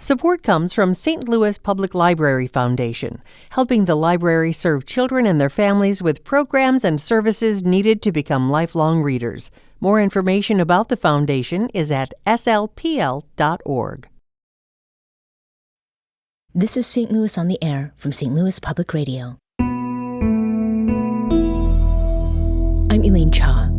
Support comes from St. Louis Public Library Foundation, helping the library serve children and their families with programs and services needed to become lifelong readers. More information about the foundation is at slpl.org. This is St. Louis on the Air from St. Louis Public Radio. I'm Elaine Cha.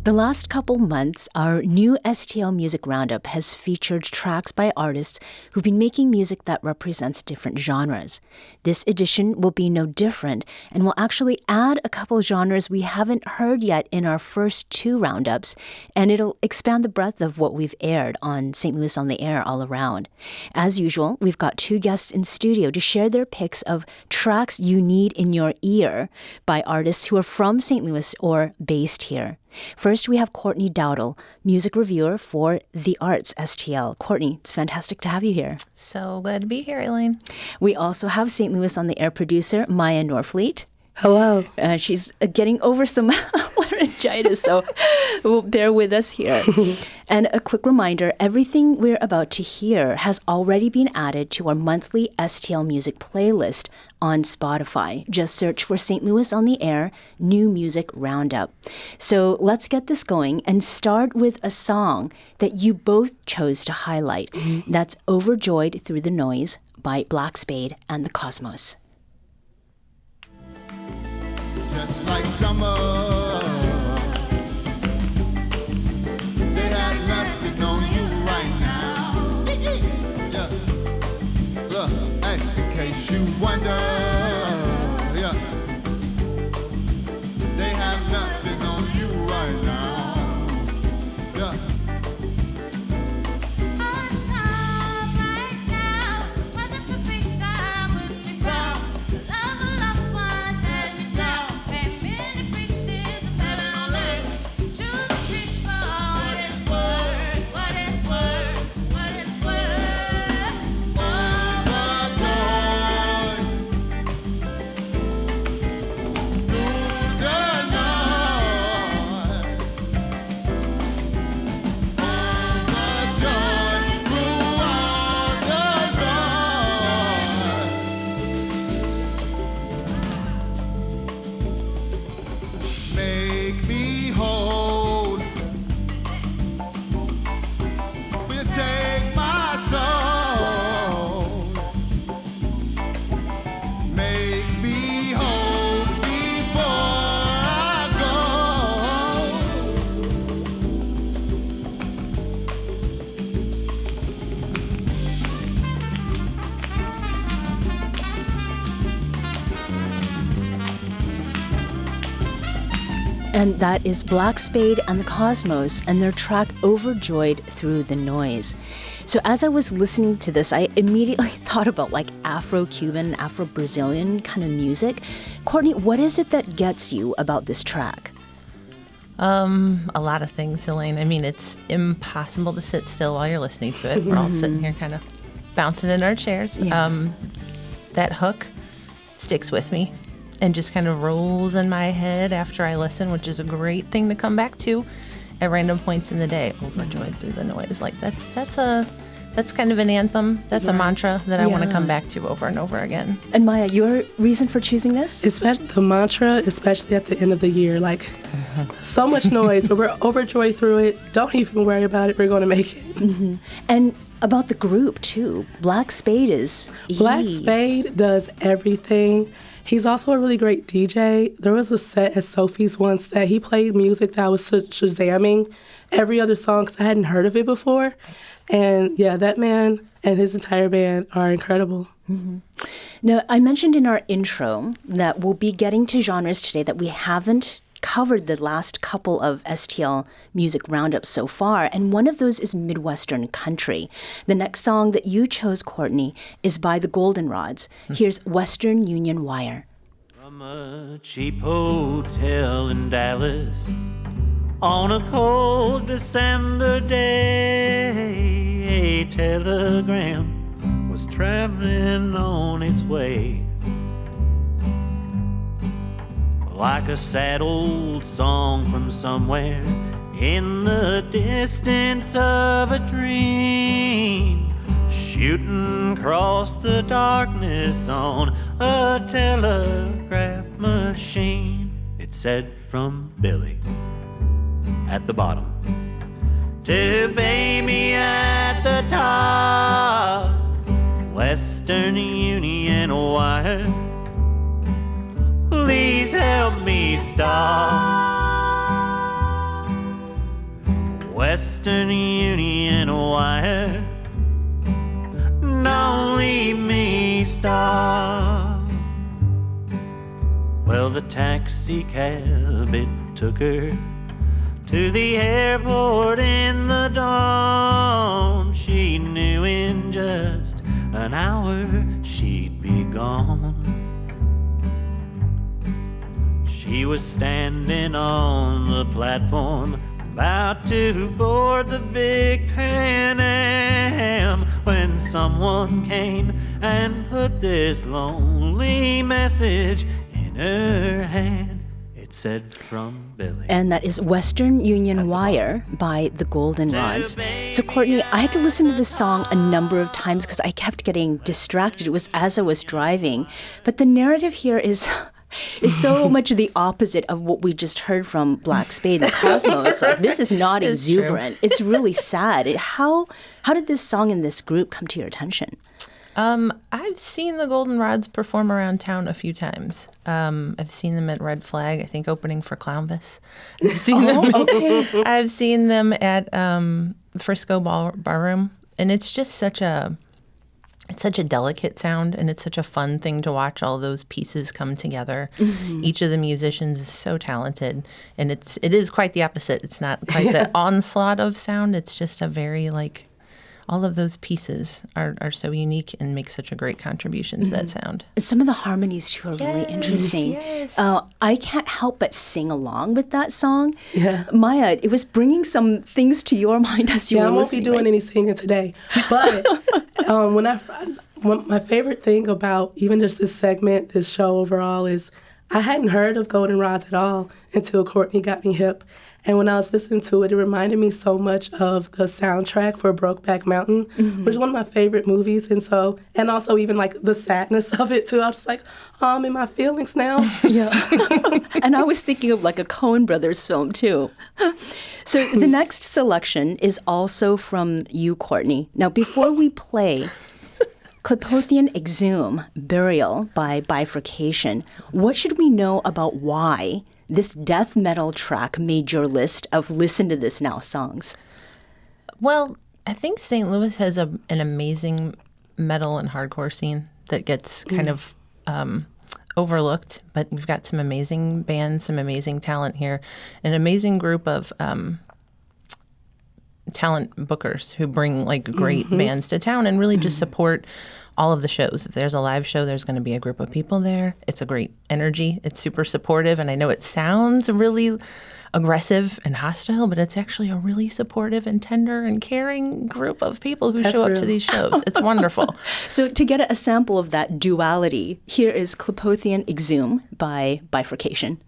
The last couple months, our new STL Music Roundup has featured tracks by artists who've been making music that represents different genres. This edition will be no different, and will actually add a couple genres we haven't heard yet in our first two roundups, and it'll expand the breadth of what we've aired on St. Louis on the Air all around. As usual, we've got two guests in studio to share their picks of tracks you need in your ear by artists who are from St. Louis or based here. First, we have Courtney Dowdall, music reviewer for the Arts STL. Courtney, it's fantastic to have you here. So glad to be here, Elaine. We also have St. Louis on the Air producer, Miya Norfleet. Hello. She's getting over some laryngitis, so bear with us here. And a quick reminder, everything we're about to hear has already been added to our monthly STL music playlist on Spotify. Just search for St. Louis on the Air New Music Roundup. So let's get this going and start with a song that you both chose to highlight. That's Overjoyed Through the Noise by Black Spade and the Cosmos. Just like summer, they have nothing on you right now. Yeah. Look, hey, in case you wonder, yeah, they have nothing on you right now. Yeah. And that is Black Spade and the Cosmos and their track Overjoyed Through the Noise. So as I was listening to this, I immediately thought about like Afro-Cuban, Afro-Brazilian kind of music. Courtney, what is it that gets you about this track? A lot of things, Elaine. I mean, it's impossible to sit still while you're listening to it. We're all sitting here kind of bouncing in our chairs. Yeah. That hook sticks with me and just kind of rolls in my head after I listen, which is a great thing to come back to at random points in the day. Overjoyed through the noise. Like that's kind of an anthem. That's a mantra that I want to come back to over and over again. And Miya, your reason for choosing this? Especially the mantra, especially at the end of the year. Like, so much noise, but we're overjoyed through it. Don't even worry about it. We're going to make it. And about the group, too. Black Spade is... Black Spade does everything. He's also a really great DJ. There was a set at Sophie's once that he played music that I was shazamming every other song because I hadn't heard of it before. And yeah, that man and his entire band are incredible. Now, I mentioned in our intro that we'll be getting to genres today that we haven't covered the last couple of STL music roundups so far, and one of those is Midwestern country. The next song that you chose, Courtney, is by the Goldenrods. Here's Western Union Wire. From a cheap hotel in Dallas on a cold December day, a telegram was traveling on its way. Like a sad old song from somewhere in the distance of a dream. shooting across the darkness on a telegraph machine. It said from Billy at the bottom to baby at the top, Western Union wire, please help me stop. Western Union wire, don't leave me stop. Well, the taxi cab, it took her to the airport in the dawn. She knew in just an hour she'd be gone. She was standing on the platform, about to board the big Pan Am, when someone came and put this lonely message in her hand. It said from Billy. And that is Western Union Wire by the Goldenrods. So Courtney, I had to listen to this song a number of times because I kept getting distracted. It was as I was driving. But the narrative here is so much the opposite of what we just heard from Black Spade and Cosmos. Like, this is not exuberant. It's really sad. How did this song and this group come to your attention? I've seen the Goldenrods perform around town a few times. I've seen them at Red Flag, I think opening for Clownvis. I've seen them at Frisco Barroom, and it's just such a delicate sound, and it's such a fun thing to watch all those pieces come together. Mm-hmm. Each of the musicians is so talented, and it is quite the opposite. It's not quite the onslaught of sound. It's just a very all of those pieces are so unique and make such a great contribution to that sound. Some of the harmonies, too, are really interesting. Yes. I can't help but sing along with that song. Yeah. Maya, it was bringing some things to your mind as you were listening. I won't be doing any singing today. But my favorite thing about even just this segment, this show overall, is I hadn't heard of Goldenrods at all until Courtney got me hip. And when I was listening to it, it reminded me so much of the soundtrack for Brokeback Mountain, which is one of my favorite movies. And also even the sadness of it too. I was just like, oh, I'm in my feelings now. Yeah. And I was thinking of a Coen Brothers film too. So the next selection is also from you, Courtney. Now, before we play Clipothian Exhume, Burial by Bifurcation, what should we know about why this death metal track made your list of listen to this now songs? Well, I think St. Louis has an amazing metal and hardcore scene that gets kind of overlooked, but we've got some amazing bands, some amazing talent here, an amazing group of talent bookers who bring great bands to town and really just support all of the shows. If there's a live show, there's going to be a group of people there. It's a great energy. It's super supportive, and I know it sounds really aggressive and hostile, but it's actually a really supportive and tender and caring group of people who show up to these shows. It's wonderful. So to get a sample of that duality, here is Clipothian Exhume by Bifurcation.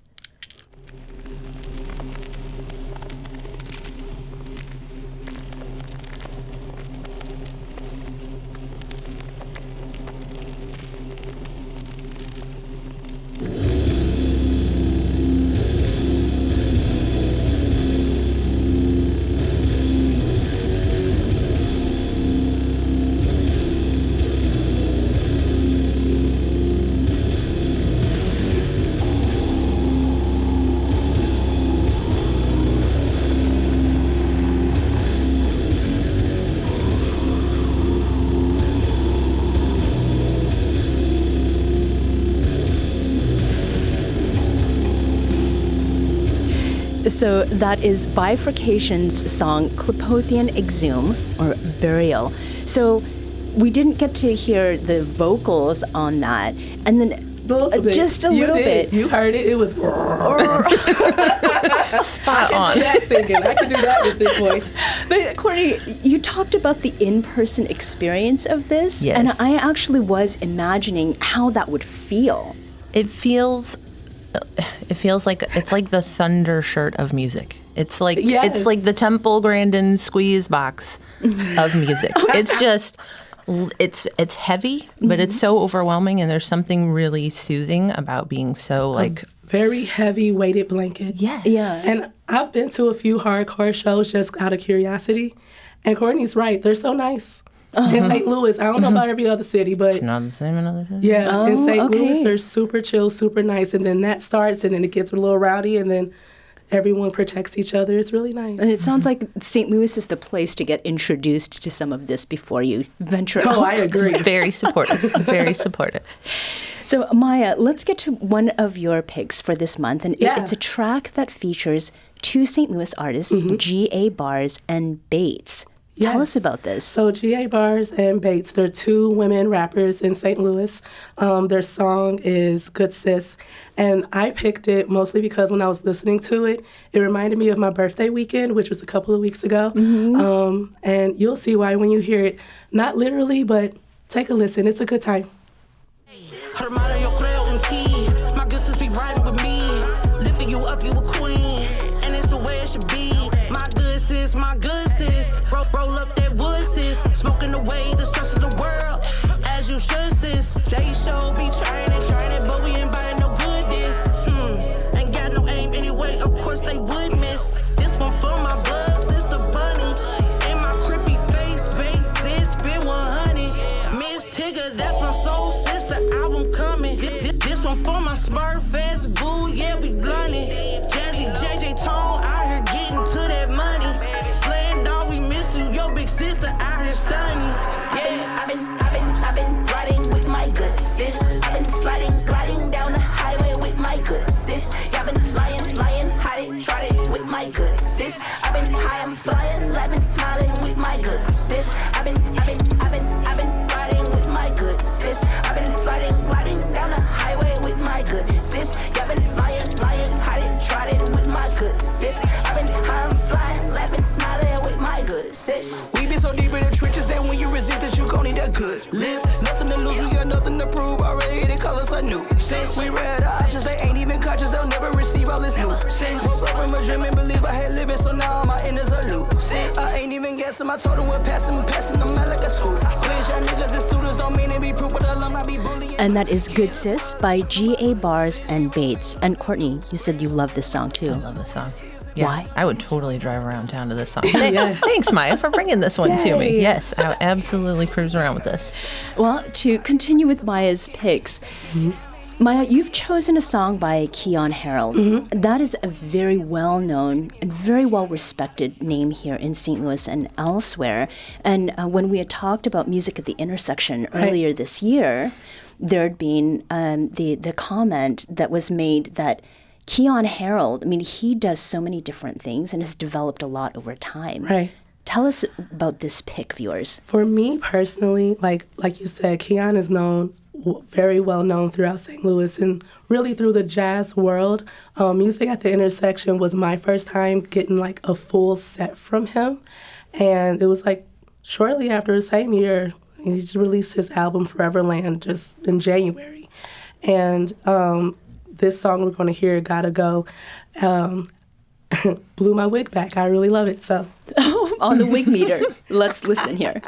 So that is Bifurcation's song Clipothian Exhume, or Burial. So we didn't get to hear the vocals on that. And then just a little bit. You heard it. It was spot on. I can do that with this voice. But Courtney, you talked about the in-person experience of this. Yes. And I actually was imagining how that would feel. It feels like it's like the thunder shirt of music. It's like it's like the Temple Grandin squeeze box of music. It's just It's heavy, but it's so overwhelming, and there's something really soothing about being so like very heavy weighted blanket. yes. Yeah. And I've been to a few hardcore shows just out of curiosity. And Courtney's right. They're so nice. In St. Louis, I don't know about every other city, but It's not the same in other cities. yeah, in St. okay. Louis, they're super chill, super nice. And then that starts, and then it gets a little rowdy, and then everyone protects each other. It's really nice. And it sounds like St. Louis is the place to get introduced to some of this before you venture out. Oh, I agree. Very supportive. Very supportive. So, Miya, let's get to one of your picks for this month. And Yeah. it's a track that features two St. Louis artists, G.A. Bars and Bates. Tell us Yes. about this. So G.A. Bars and Bates, they're two women rappers in St. Louis. Their song is Good Sis. And I picked it mostly because when I was listening to it, it reminded me of my birthday weekend, which was a couple of weeks ago. And you'll see why when you hear it. Not literally, but take a listen. It's a good time. Hermana, yo creo en ti. My good sis be riding with me. Lifting you up, you a queen. And it's the way it should be. My good sis, my good sis. Roll up that wood, sis. Smoking away the stress of the world. As you should, sis. They show be trying it, but we ain't buying no goodness. Ain't got no aim anyway, of course they would miss. This one for my blood sister Bunny. And my creepy face, base sis, been 100. Miss Tigger, that's my soul sister, album coming. This one for my Smurf feds, boo, yeah, we blunted. Jazzy JJ Tone out here getting to that money. Slaying dog, we miss you, your big sister out here stunning. Yeah, I've been riding with my good sis. I've been gliding down the highway with my good sis. Yeah, I've been lying, hiding, trotted with my good sis. I've been high, I'm flying, laughing, smiling with my good sis. I've been riding with my good sis. I've been gliding down the highway with my good sis. Yeah, I've been lying, hiding, trotted with my good sis. I've been high, I'm flying, laughing, smiling with my good sis. we been so deep in the trenches that when you resist it, you gon' need that good lift. Nothing to lose, we got nothing to prove. Already they call us a new. Since we read the options, they ain't even conscious, they'll never receive all this new. Since woke up from a dream and believe I had living, so now my end is a loop. Since I ain't even guessing, I told them we're passing them out like a school. Quiz y'all niggas and students don't mean to be proof, but alumni be bullying. And that is Good Sis by G.A. Bars and Bates. And Courtney, you said you love this song too. I love this song. Yeah, Why? I would totally drive around town to this song. Thanks, Miya, for bringing this one to me. Yes, I would absolutely cruise around with this. Well, to continue with Miya's picks, Miya, you've chosen a song by Keyon Harold. That is a very well-known and very well-respected name here in St. Louis and elsewhere. And when we had talked about music at the intersection earlier this year, there had been the comment that was made that Keyon Harold, I mean, he does so many different things and has developed a lot over time. Right. Tell us about this pick of yours. For me personally, like you said, Keyon is very well known throughout St. Louis and really through the jazz world. Music at the Intersection was my first time getting like a full set from him. And it was like shortly after the same year, he just released his album Foreverland just in January. And this song we're going to hear, Gotta Go, blew my wig back. I really love it. So On the wig meter. Let's listen here.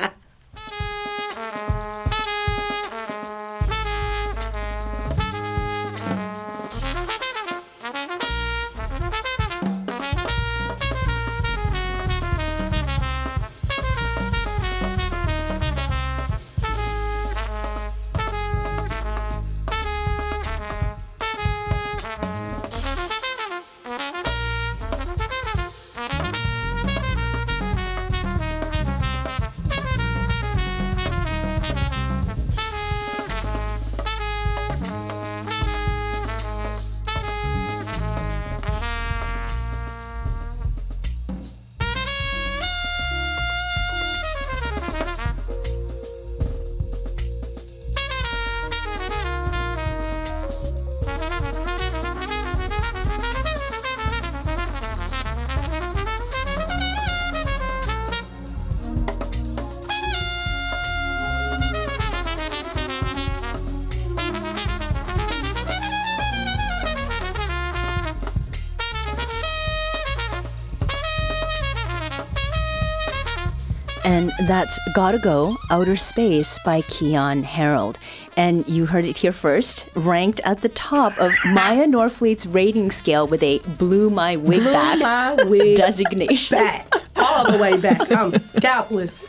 And that's Gotta Go, Outer Space by Keon Harold. And you heard it here first, ranked at the top of Miya Norfleet's rating scale with a blew my wig back designation. Back. All the way back. I'm scalpless.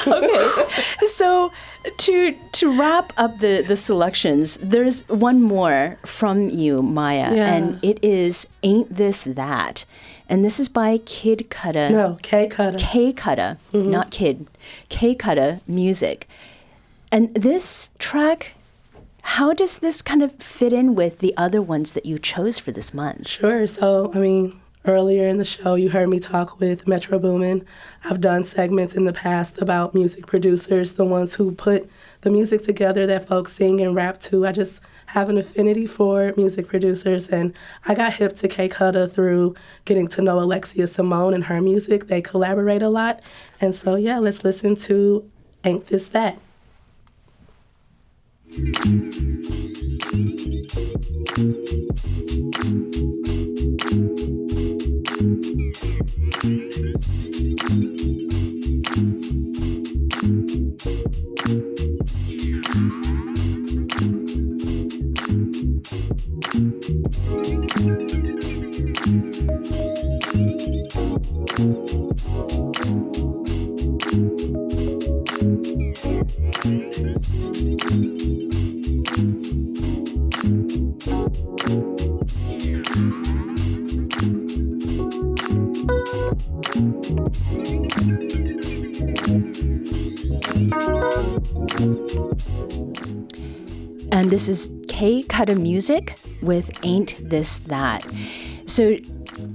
Okay, so to wrap up the selections, there's one more from you, Miya, and it is Ain't This That. And this is by Kid Cutta. No, K Cutta. K Cutta, not Kid. K Cutta Music. And this track, how does this kind of fit in with the other ones that you chose for this month? Sure. So, I mean, earlier in the show, you heard me talk with Metro Boomin. I've done segments in the past about music producers, the ones who put the music together that folks sing and rap to. I just have an affinity for music producers, and I got hip to K Cutta through getting to know Alexia Simone and her music. They collaborate a lot. And so, yeah, let's listen to Ain't This That. And this is K Cutta Music with Ain't This That. So,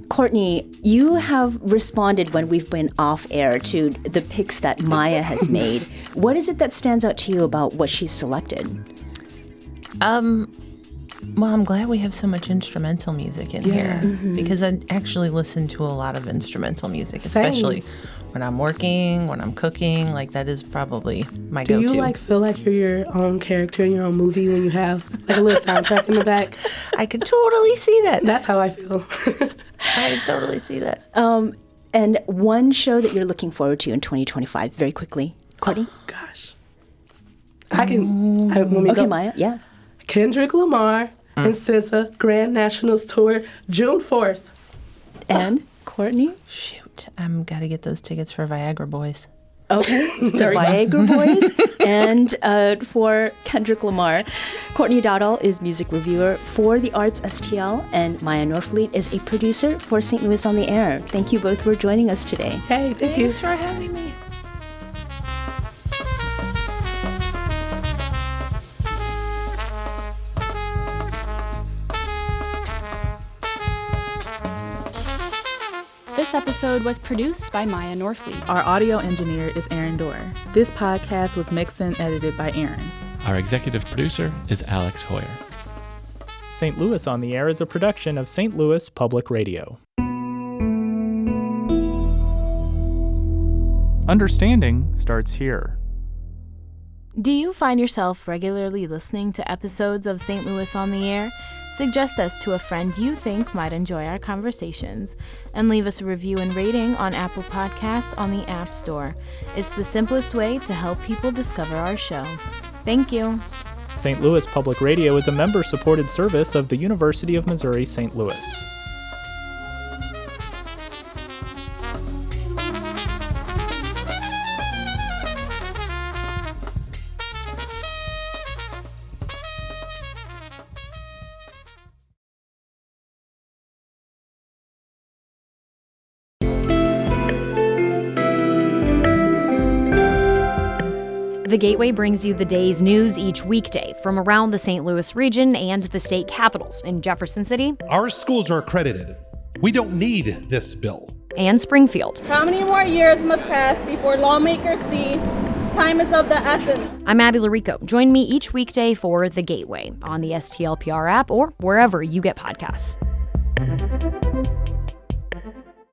Courtney, you have responded when we've been off air to the picks that Miya has made. What is it that stands out to you about what she's selected? Well, I'm glad we have so much instrumental music in here because I actually listen to a lot of instrumental music, especially when I'm working, when I'm cooking. Like, that is probably my go-to. Do you feel like you're your own character in your own movie when you have like a little soundtrack in the back? I could totally see that. That's how I feel. I could totally see that. And one show that you're looking forward to in 2025, very quickly, Courtney? Oh, gosh. Okay, Miya, yeah. Kendrick Lamar and SZA Grand Nationals Tour, June 4th. And Courtney? Shoot, I'm got to get those tickets for Viagra Boys. Okay, so Viagra Boys and for Kendrick Lamar. Courtney Dowdall is music reviewer for the Arts STL, and Miya Norfleet is a producer for St. Louis on the Air. Thank you both for joining us today. Hey, thank you. Thanks for having me. This episode was produced by Miya Norfleet. Our audio engineer is Aaron Dorr. This podcast was mixed and edited by Aaron. Our executive producer is Alex Hoyer. St. Louis on the Air is a production of St. Louis Public Radio. Understanding starts here. Do you find yourself regularly listening to episodes of St. Louis on the Air? Suggest us to a friend you think might enjoy our conversations, and leave us a review and rating on Apple Podcasts on the App Store. It's the simplest way to help people discover our show. Thank you. St. Louis Public Radio is a member-supported service of the University of Missouri St. Louis. The Gateway brings you the day's news each weekday from around the St. Louis region and the state capitals in Jefferson City. Our schools are accredited. We don't need this bill. And Springfield. How many more years must pass before lawmakers see time is of the essence? I'm Abby Larico. Join me each weekday for The Gateway on the STL PR app or wherever you get podcasts.